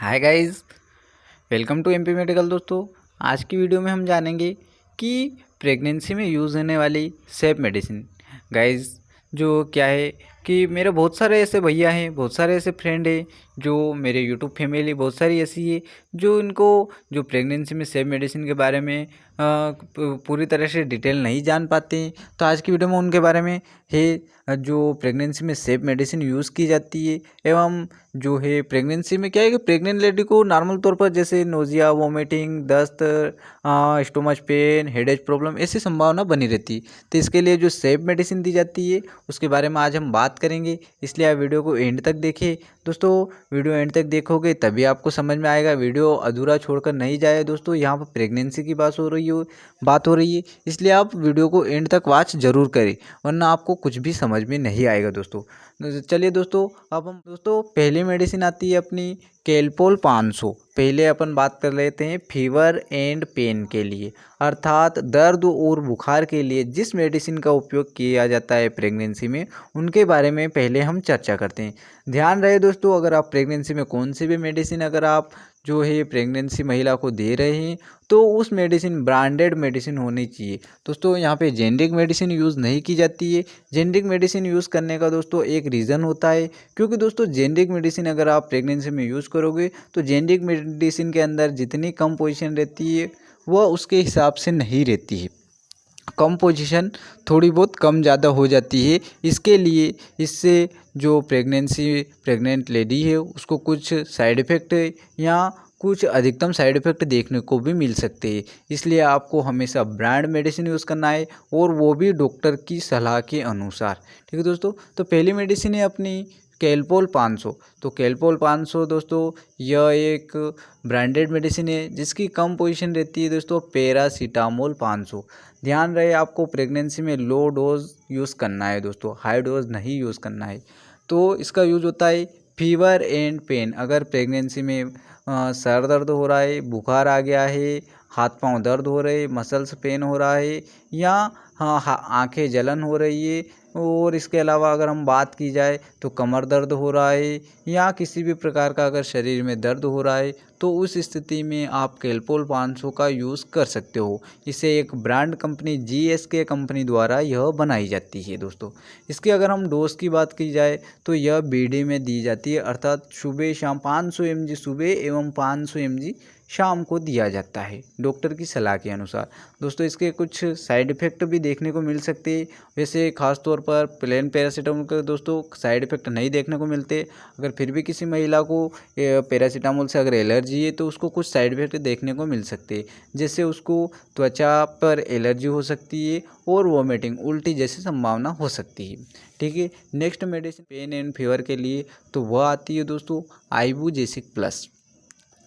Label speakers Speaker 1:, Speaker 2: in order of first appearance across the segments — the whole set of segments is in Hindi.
Speaker 1: Hi guys, welcome to MP medical. दोस्तों, आज की वीडियो में हम जानेंगे कि प्रेगनेंसी में यूज़ होने वाली सेफ मेडिसिन। गाइस, जो क्या है कि मेरे बहुत सारे ऐसे भैया हैं, बहुत सारे ऐसे फ्रेंड हैं, जो मेरे यूट्यूब फैमिली बहुत सारी ऐसी है जो इनको जो प्रेगनेंसी में सेफ मेडिसिन के बारे में पूरी तरह से डिटेल नहीं जान पाते हैं। तो आज की वीडियो में उनके बारे में है जो प्रेगनेंसी में सेफ मेडिसिन यूज़ की जाती है एवं जो है प्रेगनेंसी में क्या है कि प्रेग्नेंट लेडी को नॉर्मल तौर पर जैसे नोजिया, वोमिटिंग, दस्त, स्टोमच पेन, हेडेक प्रॉब्लम ऐसी संभावना बनी रहती है। तो इसके लिए जो सेफ मेडिसिन दी जाती है उसके बारे में आज हम बात करेंगे, इसलिए आप वीडियो को एंड तक देखें। दोस्तों, वीडियो एंड तक देखोगे तभी आपको समझ में आएगा, वीडियो अधूरा छोड़कर नहीं जाए। दोस्तों, यहाँ पर प्रेगनेंसी की बात हो रही है, इसलिए आप वीडियो को एंड तक वॉच जरूर करें, वरना आपको कुछ भी समझ में नहीं आएगा। दोस्तों, चलिए दोस्तों, अब हम पहली मेडिसिन आती है अपनी कैलपोल 500। पहले अपन बात कर लेते हैं फीवर एंड पेन के लिए, अर्थात दर्द और बुखार के लिए जिस मेडिसिन का उपयोग किया जाता है प्रेगनेंसी में, उनके बारे में पहले हम चर्चा करते हैं। ध्यान रहे दोस्तों, अगर आप प्रेगनेंसी में कोई सी भी मेडिसिन अगर आप जो है प्रेगनेंसी महिला को दे रहे हैं तो उस मेडिसिन ब्रांडेड मेडिसिन होनी चाहिए। दोस्तों, यहाँ पे जेनरिक मेडिसिन यूज़ नहीं की जाती है। जेनरिक मेडिसिन यूज़ करने का दोस्तों एक रीज़न होता है, क्योंकि दोस्तों जेनरिक मेडिसिन अगर आप प्रेगनेंसी में यूज़ करोगे तो जेनरिक मेडिसिन के अंदर जितनी कम पोजीशन रहती है वह उसके हिसाब से नहीं रहती है। कम पोजीशन थोड़ी बहुत कम ज़्यादा हो जाती है। इसके लिए इससे जो प्रेग्नेंट लेडी है उसको कुछ साइड इफ़ेक्ट या कुछ अधिकतम साइड इफ़ेक्ट देखने को भी मिल सकते हैं। इसलिए आपको हमेशा ब्रांड मेडिसिन यूज़ करना है, और वो भी डॉक्टर की सलाह के अनुसार। ठीक है दोस्तों, तो पहली मेडिसिन है अपनी कैलपोल 500। तो कैलपोल 500 दोस्तों यह एक ब्रांडेड मेडिसिन है जिसकी कम पोजीशन रहती है दोस्तों पैरासीटामोल 500। ध्यान रहे, आपको प्रेगनेंसी में लो डोज यूज़ करना है दोस्तों, हाई डोज नहीं यूज़ करना है। तो इसका यूज़ होता है फीवर एंड पेन। अगर प्रेगनेंसी में सर दर्द हो रहा है, बुखार आ गया है, हाथ पांव दर्द हो रहे, मसल्स पेन हो रहा है, या आंखें जलन हो रही है, और इसके अलावा अगर हम बात की जाए तो कमर दर्द हो रहा है, या किसी भी प्रकार का अगर शरीर में दर्द हो रहा है, तो उस स्थिति में आप कैलपोल 500 का यूज़ कर सकते हो। इसे एक ब्रांड कंपनी GSK कंपनी द्वारा यह बनाई जाती है। दोस्तों, इसकी अगर हम डोज की बात की जाए तो यह BD में दी जाती है, अर्थात सुबह शाम 500 mg सुबह एवं 500 mg शाम को दिया जाता है डॉक्टर की सलाह के अनुसार। दोस्तों, इसके कुछ साइड इफ़ेक्ट भी देखने को मिल सकते हैं। वैसे खास तौर पर प्लेन पैरासीटामोल के दोस्तों साइड इफ़ेक्ट नहीं देखने को मिलते। अगर फिर भी किसी महिला को पैरासीटामोल से अगर एलर्जी है तो उसको कुछ साइड इफ़ेक्ट देखने को मिल सकते हैं, जैसे उसको त्वचा पर एलर्जी हो सकती है और वोमिटिंग, उल्टी जैसी संभावना हो सकती है। ठीक है, next medicine pain and fever के लिए तो वह आती है दोस्तों आइबुजेसिक प्लस।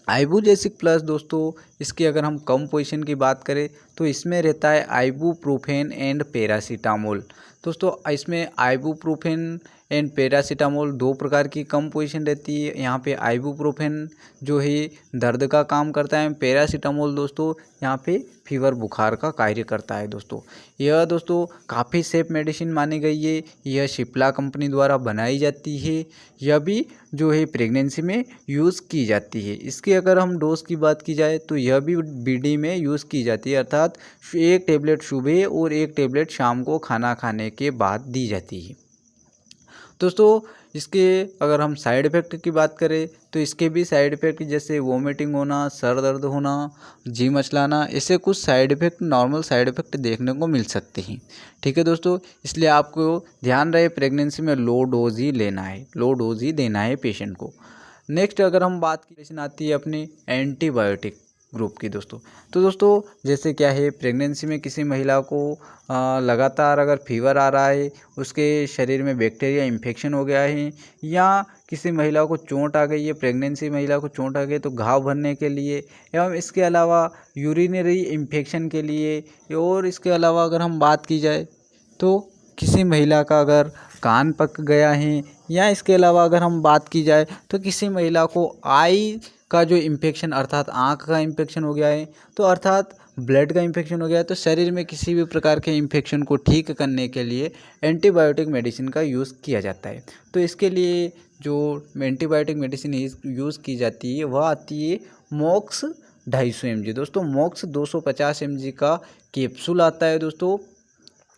Speaker 1: आइबुजेसिक प्लस दोस्तों, इसकी अगर हम कम पोजीशन की बात करें तो इसमें रहता है आइबुप्रोफेन एंड पैरासीटामोल। दोस्तों, इसमें आइबुप्रोफेन एंड पैरासीटामोल दो प्रकार की कम पोजीशन रहती है। यहाँ पे आइबुप्रोफेन जो है दर्द का काम करता है, पैरासीटामोल दोस्तों यहाँ पे फीवर बुखार का कार्य करता है। दोस्तों, यह दोस्तों काफ़ी सेफ मेडिसिन मानी गई है। यह शिप्ला कंपनी द्वारा बनाई जाती है। यह भी जो है प्रेगनेंसी में यूज़ की जाती है। इसकी अगर हम डोज की बात की जाए तो यह भी BD में यूज़ की जाती है, अर्थात एक टेबलेट सुबह और एक टेबलेट शाम को खाना खाने के बाद दी जाती है। दोस्तों, इसके अगर हम साइड इफ़ेक्ट की बात करें तो इसके भी साइड इफ़ेक्ट जैसे वोमिटिंग होना, सर दर्द होना, जी मचलाना, ऐसे कुछ side effect normal side effect देखने को मिल सकते हैं। ठीक है दोस्तों, इसलिए आपको ध्यान रहे प्रेगनेंसी में लो डोज ही लेना है, लो डोज ही देना है पेशेंट को। नेक्स्ट अगर हम बात की पेशेंट आती है अपनी एंटीबायोटिक ग्रुप की। तो दोस्तों जैसे क्या है, प्रेगनेंसी में किसी महिला को लगातार अगर फीवर आ रहा है, उसके शरीर में बैक्टीरिया इन्फेक्शन हो गया है, या किसी महिला को चोट आ गई है, प्रेगनेंसी महिला को चोट आ गई तो घाव भरने के लिए, एवं इसके अलावा यूरिनरी इन्फेक्शन के लिए, और इसके अलावा अगर हम बात की जाए तो किसी महिला का अगर कान पक गया है, या इसके अलावा अगर हम बात की जाए तो किसी महिला को आई का जो इन्फेक्शन अर्थात आँख का इन्फेक्शन हो गया है, तो अर्थात ब्लड का इन्फेक्शन हो गया तो शरीर में किसी भी प्रकार के इन्फेक्शन को ठीक करने के लिए एंटीबायोटिक मेडिसिन का यूज़ किया जाता है। तो इसके लिए जो एंटीबायोटिक मेडिसिन यूज़ की जाती है वह आती है मॉक्स 250 mg। दोस्तों मॉक्स 250 mg का कैप्सूल आता है दोस्तों,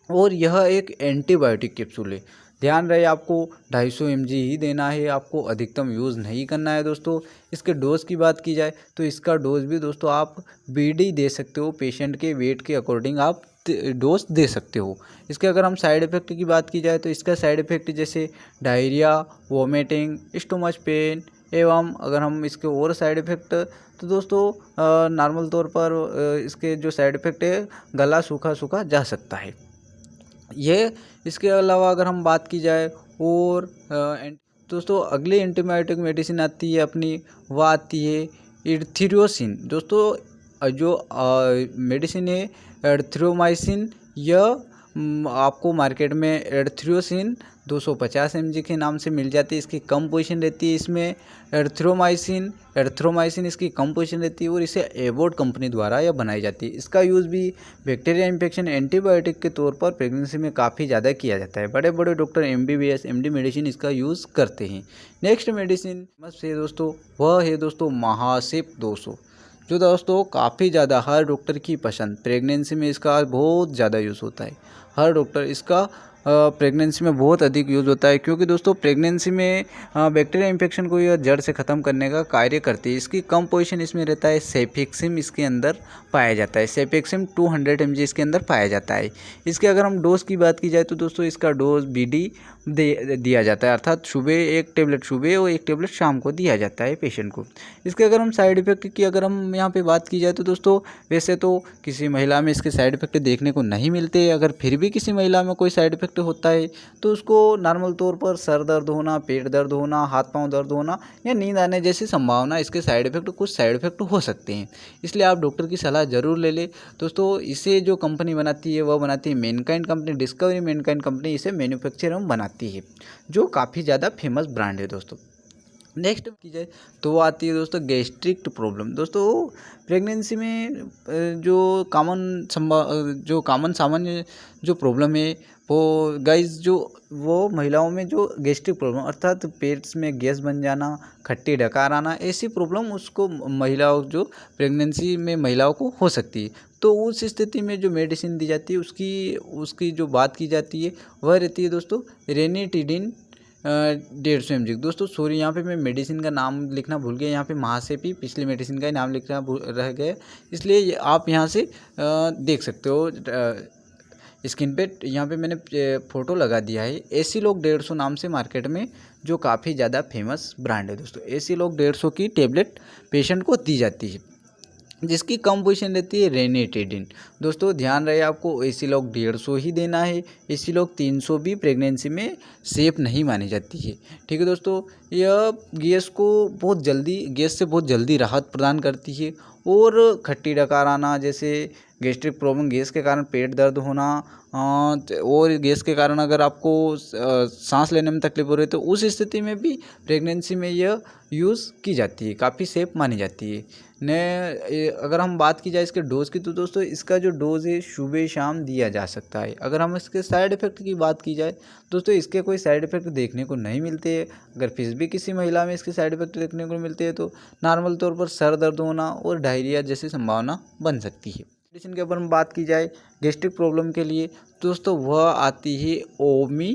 Speaker 1: और यह एक एंटीबायोटिक कैप्सूल है। ध्यान रहे आपको 250 mg ही देना है, आपको अधिकतम यूज़ नहीं करना है दोस्तों। इसके डोज की बात की जाए तो इसका डोज भी दोस्तों आप बीडी दे सकते हो, पेशेंट के वेट के अकॉर्डिंग आप डोज दे सकते हो। इसके अगर हम साइड इफ़ेक्ट की बात की जाए तो इसका साइड इफ़ेक्ट जैसे डायरिया, वोमिटिंग, स्टोमच पेन, एवं अगर हम इसके और साइड इफ़ेक्ट तो दोस्तों नॉर्मल तौर पर इसके जो साइड इफ़ेक्ट है गला सूखा सूखा जा सकता है। ये इसके अलावा अगर हम बात की जाए और दोस्तों अगली एंटीबायोटिक मेडिसिन आती है अपनी, वह आती है इरीथ्रोमाइसिन। दोस्तों जो मेडिसिन है एरिथ्रोमाइसिन, यह आपको मार्केट में एरिथ्रोसिन 250 mg के नाम से मिल जाती है। इसकी कम पोजीशन रहती है इसमें एरिथ्रोमाइसिन इसकी कम पोजीशन रहती है और इसे एबॉट कंपनी द्वारा यह बनाई जाती है। इसका यूज़ भी बैक्टीरिया इन्फेक्शन एंटीबायोटिक के तौर पर प्रेगनेंसी में काफ़ी ज़्यादा किया जाता है। बड़े बड़े डॉक्टर MBBS MD मेडिसिन इसका यूज़ करते हैं। नेक्स्ट मेडिसिन है दोस्तों, वह है दोस्तों महासेप 200, जो दोस्तों काफ़ी ज़्यादा हर डॉक्टर की पसंद। प्रेगनेंसी में इसका बहुत ज़्यादा यूज़ होता है, हर डॉक्टर इसका प्रेगनेंसी में बहुत अधिक यूज़ होता है, क्योंकि दोस्तों प्रेगनेंसी में बैक्टीरिया इन्फेक्शन को यह जड़ से ख़त्म करने का कार्य करती है। इसकी कम पोजीशन इसमें रहता है, सेफिक्सिम इसके अंदर पाया जाता है, सेफिक्सिम 200 mg इसके अंदर पाया जाता है। इसके अगर हम डोज की बात की जाए तो दोस्तों इसका डोज BD दिया जाता है, अर्थात सुबह 1 टेबलेट सुबह और 1 टेबलेट शाम को दिया जाता है पेशेंट को। इसके अगर हम साइड इफ़ेक्ट की अगर हम यहाँ पे बात की जाए तो दोस्तों वैसे तो किसी महिला में इसके साइड इफ़ेक्ट देखने को नहीं मिलते। अगर फिर भी किसी महिला में कोई साइड इफ़ेक्ट होता है तो उसको नॉर्मल तौर पर सर दर्द होना, पेट दर्द होना, हाथ पांव दर्द होना या नींद आने जैसी संभावना, इसके साइड इफ़ेक्ट कुछ साइड इफ़ेक्ट हो सकते हैं। इसलिए आप डॉक्टर की सलाह ज़रूर ले लें दोस्तों। इसे जो कंपनी बनाती है वह बनाती है Mankind company, discovery Mankind company इसे मैन्युफैक्चर एवं बनाती है, जो काफ़ी ज़्यादा फेमस ब्रांड है दोस्तों। नेक्स्ट की जाए तो वो आती है दोस्तों गैस्ट्रिक प्रॉब्लम। दोस्तों प्रेगनेंसी में जो कॉमन सामान्य जो प्रॉब्लम है वो गाइस वो महिलाओं में जो गैस्ट्रिक प्रॉब्लम अर्थात पेट में गैस बन जाना, खट्टी डकार आना, ऐसी प्रॉब्लम उसको महिलाओं जो प्रेगनेंसी में महिलाओं को हो सकती है। तो उस स्थिति में जो मेडिसिन दी जाती है उसकी जो बात की जाती है वह रहती है दोस्तों रेनिटिडिन 150 mg। दोस्तों सॉरी यहाँ पे मैं मेडिसिन का नाम लिखना भूल गया, यहाँ पे महासेपी पिछली मेडिसिन का ही नाम लिखना रह गया, इसलिए आप यहाँ से देख सकते हो स्क्रीन पे। यहाँ पे मैंने फ़ोटो लगा दिया है। एसिलॉक 150 नाम से मार्केट में जो काफ़ी ज़्यादा फेमस ब्रांड है दोस्तों। एसिलॉक 150 की टेबलेट पेशेंट को दी जाती है, जिसकी कम पोजीशन रहती है रेनिटिडिन। दोस्तों ध्यान रहे आपको एसिलॉक 150 ही देना है, एसिलॉक 300 भी प्रेगनेंसी में सेफ नहीं मानी जाती है। ठीक है दोस्तों, यह गैस से बहुत जल्दी राहत प्रदान करती है और खट्टी डकार आना जैसे गैस्ट्रिक प्रॉब्लम, गैस के कारण पेट दर्द होना और गैस के कारण अगर आपको सांस लेने में तकलीफ हो रही है तो उस स्थिति में भी प्रेगनेंसी में यह यूज़ की जाती है, काफ़ी सेफ मानी जाती है। अगर हम बात की जाए इसके डोज़ की तो दोस्तों इसका जो डोज़ है सुबह शाम दिया जा सकता है। अगर हम इसके साइड इफ़ेक्ट की बात की जाए दोस्तों इसके कोई साइड इफ़ेक्ट देखने को नहीं मिलते हैं। अगर फिर भी किसी महिला में इसके साइड इफ़ेक्ट देखने को मिलते हैं तो नॉर्मल तौर पर सर दर्द होना और डायरिया जैसी संभावना बन सकती है। मेडिसिन के ऊपर हम बात की जाए गैस्ट्रिक प्रॉब्लम के लिए दोस्तों वह आती है ओमी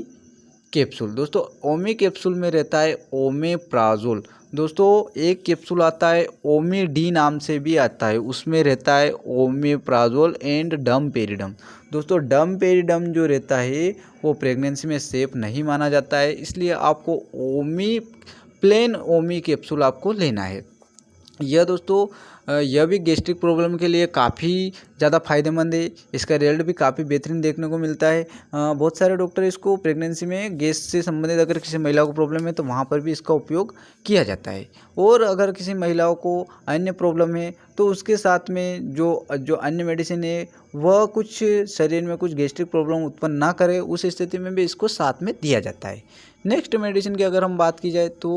Speaker 1: कैप्सूल। दोस्तों ओमी कैप्सूल में रहता है ओमेप्राजोल। दोस्तों एक कैप्सूल आता है ओमी-डी नाम से भी आता है, उसमें रहता है ओमेप्राजोल एंड डमपेरिडम। दोस्तों डमपेरिडम जो रहता है वो प्रेगनेंसी में सेफ नहीं माना जाता है, इसलिए आपको प्लेन ओमी कैप्सूल आपको लेना है। यह दोस्तों यह भी गैस्ट्रिक प्रॉब्लम के लिए काफ़ी ज़्यादा फायदेमंद है। इसका रिजल्ट भी काफ़ी बेहतरीन देखने को मिलता है। बहुत सारे डॉक्टर इसको प्रेगनेंसी में गैस से संबंधित अगर किसी महिला को प्रॉब्लम है तो वहाँ पर भी इसका उपयोग किया जाता है। और अगर किसी महिलाओं को अन्य प्रॉब्लम है तो उसके साथ में जो अन्य मेडिसिन है वह कुछ शरीर में कुछ गैस्ट्रिक प्रॉब्लम उत्पन्न ना करे, उस स्थिति में भी इसको साथ में दिया जाता है। नेक्स्ट मेडिसिन की अगर हम बात की जाए तो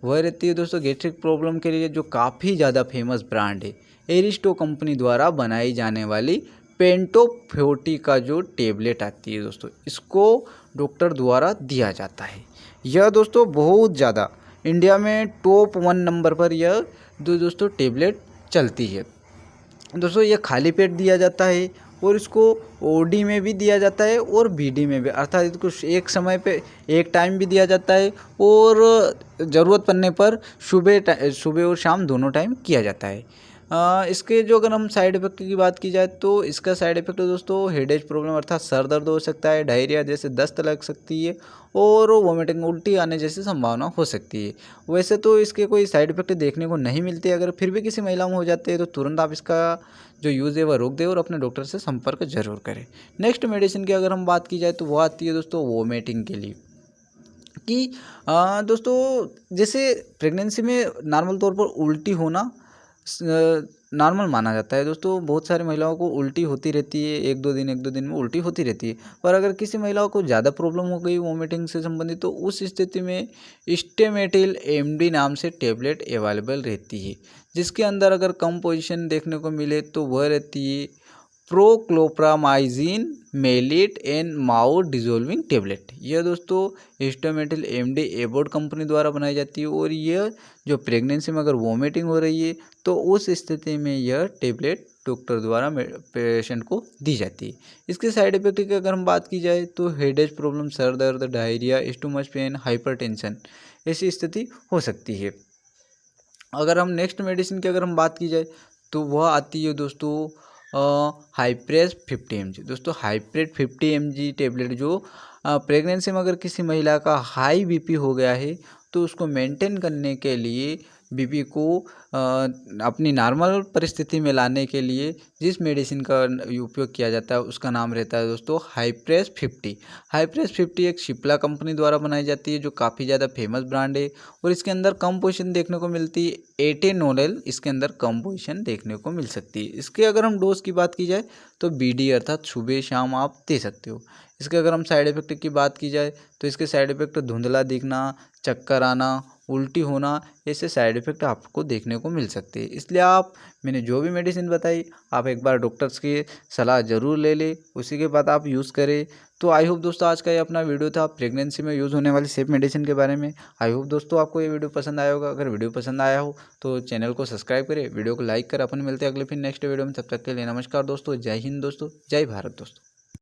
Speaker 1: वह रहती है दोस्तों गैस्ट्रिक प्रॉब्लम के लिए जो काफ़ी ज़्यादा फेमस ब्रांड है, एरिस्टो कंपनी द्वारा बनाई जाने वाली पेंटो 40 का जो टेबलेट आती है दोस्तों, इसको डॉक्टर द्वारा दिया जाता है। यह दोस्तों बहुत ज़्यादा इंडिया में टॉप 1 नंबर पर यह दोस्तों टेबलेट चलती है। दोस्तों ये खाली पेट दिया जाता है और इसको ओडी में भी दिया जाता है और बीडी में भी, अर्थात इसको एक समय पे एक टाइम भी दिया जाता है और ज़रूरत पड़ने पर सुबह और शाम दोनों टाइम किया जाता है। इसके जो अगर हम साइड इफ़ेक्ट की बात की जाए तो इसका साइड इफ़ेक्ट दोस्तों हेडेज प्रॉब्लम अर्थात सर दर्द हो सकता है, डायरिया जैसे दस्त लग सकती है और वोमिटिंग उल्टी आने जैसी संभावना हो सकती है। वैसे तो इसके कोई साइड इफ़ेक्ट देखने को नहीं मिलते, अगर फिर भी किसी महिला में हो जाते हैं तो तुरंत आप इसका जो यूज़ है वह रोक दें और अपने डॉक्टर से संपर्क जरूर करें। नेक्स्ट मेडिसिन की अगर हम बात की जाए तो वो आती है दोस्तों वोमिटिंग के लिए कि दोस्तों जैसे प्रेगनेंसी में नॉर्मल तौर पर उल्टी होना नॉर्मल माना जाता है दोस्तों। बहुत सारी महिलाओं को उल्टी होती रहती है, एक दो दिन में उल्टी होती रहती है। पर अगर किसी महिलाओं को ज़्यादा प्रॉब्लम हो गई वोमिटिंग से संबंधित तो उस स्थिति में स्टेमेटिल एमडी नाम से टेबलेट अवेलेबल रहती है, जिसके अंदर अगर कम पोजीशन देखने को मिले तो वह रहती है प्रोक्लोप्रामाइजिन मेलिट एंड माओ डिजोल्विंग टेबलेट। यह दोस्तों हिस्टोमेटिल एमडी एबोर्ड कंपनी द्वारा बनाई जाती है और यह जो प्रेगनेंसी में अगर वोमिटिंग हो रही है तो उस स्थिति में यह टेबलेट डॉक्टर द्वारा पेशेंट को दी जाती है। इसके साइड इफेक्ट की अगर हम बात की जाए तो हेडेज प्रॉब्लम, सर दर्द, डायरिया, स्टोमच पेन, हाइपरटेंशन ऐसी स्थिति हो सकती है। अगर हम नेक्स्ट मेडिसिन की अगर हम बात की जाए तो वह आती है दोस्तों हाइप्रेस 50 mg। दोस्तों हाइप्रेस 50 mg टेबलेट जो प्रेगनेंसी में अगर किसी महिला का हाई बीपी हो गया है तो उसको मेंटेन करने के लिए बीपी को अपनी नॉर्मल परिस्थिति में लाने के लिए जिस मेडिसिन का उपयोग किया जाता है उसका नाम रहता है दोस्तों हाइप्रेस 50। हाइप्रेस 50 एक शिप्ला कंपनी द्वारा बनाई जाती है जो काफ़ी ज़्यादा फेमस ब्रांड है और इसके अंदर कम पोजीशन देखने को मिलती है। एटेनोलेल इसके अंदर कम पोजीशन देखने को मिल सकती है। इसके अगर हम डोज की बात की जाए तो बीडी अर्थात सुबह शाम आप दे सकते हो। इसके अगर हम साइड इफ़ेक्ट की बात की जाए तो इसके साइड इफ़ेक्ट धुंधला दिखना, चक्कर आना, उल्टी होना ऐसे साइड इफ़ेक्ट आपको देखने को मिल सकते हैं। इसलिए मैंने जो भी मेडिसिन बताई आप एक बार डॉक्टर्स की सलाह ज़रूर ले लें, उसी के बाद आप यूज़ करें। तो आई होप दोस्तों आज का ये अपना वीडियो था प्रेगनेंसी में यूज़ होने वाली सेफ मेडिसिन के बारे में। आई होप दोस्तों आपको ये वीडियो पसंद आया होगा। अगर वीडियो पसंद आया हो तो चैनल को सब्सक्राइब करें, वीडियो को लाइक करें। अपन मिलते हैं अगले फिर नेक्स्ट वीडियो में, तब तक के लिए नमस्कार दोस्तों, जय हिंद दोस्तों, जय भारत दोस्तों।